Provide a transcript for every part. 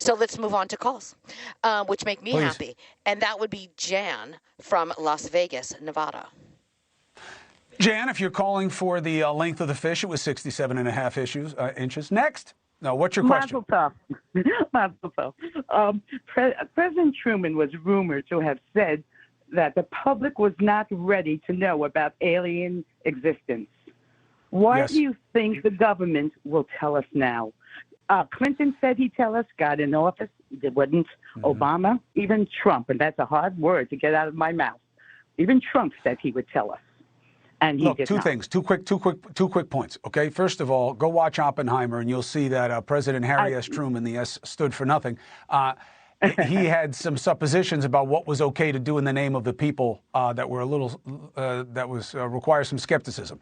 So let's move on to calls, which make me Please. happy. And that would be Jan from Las Vegas, Nevada. Jan, if you're calling for the length of the fish, it was 67.5 inches. Next. No, what's your question? Mazel tov. President Truman was rumored to have said that the public was not ready to know about alien existence. Why do you think the government will tell us now? Clinton said he'd tell us, got in office, it wouldn't. Obama, even Trump, and that's a hard word to get out of my mouth. Even Trump said he would tell us. And he did two not. things, two quick points. Okay, first of all, go watch Oppenheimer, and you'll see that President Harry S. Truman, the S stood for nothing. He had some suppositions about what was okay to do in the name of the people that were a little require some skepticism.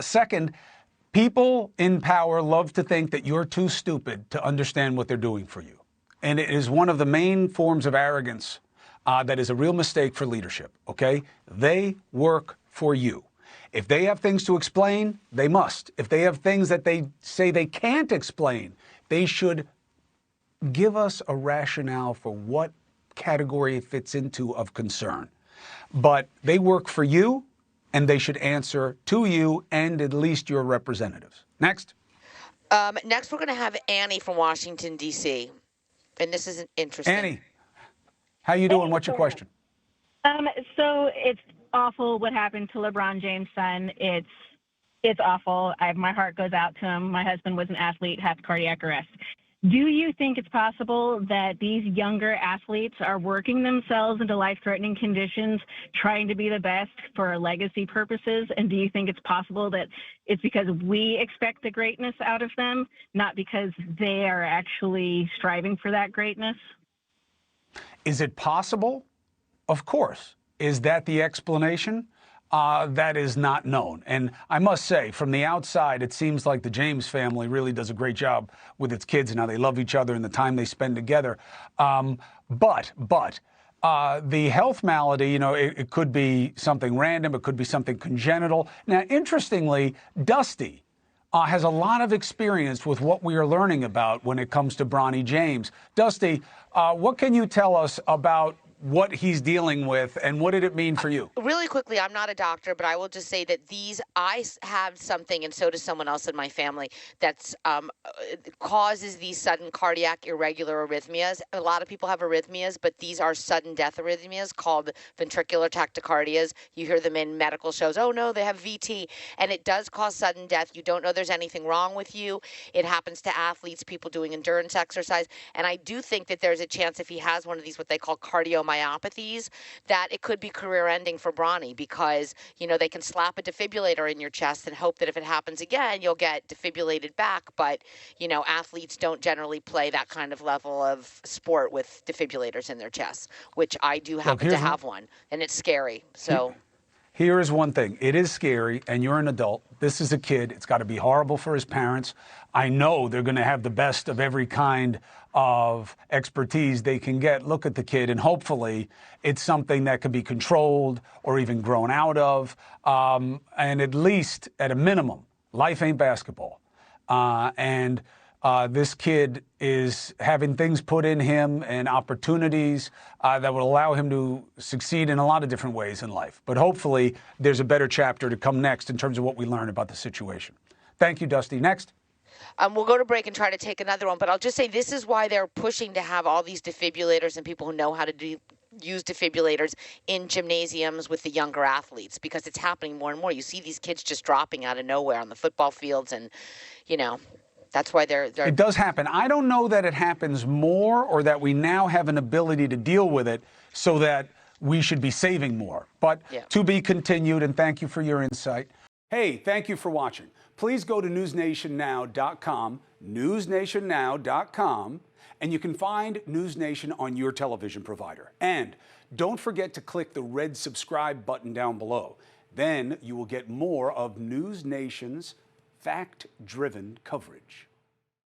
Second, people in power love to think that you're too stupid to understand what they're doing for you, and it is one of the main forms of arrogance that is a real mistake for leadership. Okay, they work for you. If they have things to explain, they must. If they have things that they say they can't explain, they should give us a rationale for what category it fits into of concern. But they work for you, and they should answer to you and at least your representatives. Next. Next, we're going to have Annie from Washington, D.C. And this is interesting. Annie, how you doing? What's your question? So it's awful what happened to LeBron James' son. It's awful. My heart goes out to him. My husband was an athlete, had cardiac arrest. Do you think it's possible that these younger athletes are working themselves into life-threatening conditions, trying to be the best for legacy purposes? And do you think it's possible that it's because we expect the greatness out of them, not because they are actually striving for that greatness? Is it possible? Of course. Is that the explanation? That is not known. And I must say, from the outside, it seems like the James family really does a great job with its kids and how they love each other and the time they spend together. But the health malady, it could be something random. It could be something congenital. Now, interestingly, Dusty has a lot of experience with what we are learning about when it comes to Bronny James. Dusty, what can you tell us about what he's dealing with, and what did it mean for you? Really quickly, I'm not a doctor, but I will just say that I have something, and so does someone else in my family, that's causes these sudden cardiac irregular arrhythmias. A lot of people have arrhythmias, but these are sudden death arrhythmias called ventricular tachycardias. You hear them in medical shows. Oh no, they have VT, and it does cause sudden death. You don't know there's anything wrong with you. It happens to athletes, people doing endurance exercise, and I do think that there's a chance if he has one of these, what they call cardiomyopathies, that it could be career-ending for Bronny because, they can slap a defibrillator in your chest and hope that if it happens again, you'll get defibrillated back. But, athletes don't generally play that kind of level of sport with defibrillators in their chests, which I do happen to have one, and it's scary. So here is one thing. It is scary, and you're an adult. This is a kid. It's got to be horrible for his parents. I know they're going to have the best of every kind of expertise they can get. Look at the kid, and hopefully it's something that can be controlled or even grown out of. And at least, at a minimum, life ain't basketball. This kid is having things put in him and opportunities that will allow him to succeed in a lot of different ways in life. But hopefully there's a better chapter to come next in terms of what we learn about the situation. Thank you, Dusty. Next. We'll go to break and try to take another one, but I'll just say this is why they're pushing to have all these defibrillators and people who know how to use defibrillators in gymnasiums with the younger athletes, because it's happening more and more. You see these kids just dropping out of nowhere on the football fields, and, that's why they're... It does happen. I don't know that it happens more or that we now have an ability to deal with it so that we should be saving more. But to be continued, and thank you for your insight. Hey, thank you for watching. Please go to newsnationnow.com, newsnationnow.com, and you can find NewsNation on your television provider. And don't forget to click the red subscribe button down below. Then you will get more of NewsNation's fact-driven coverage.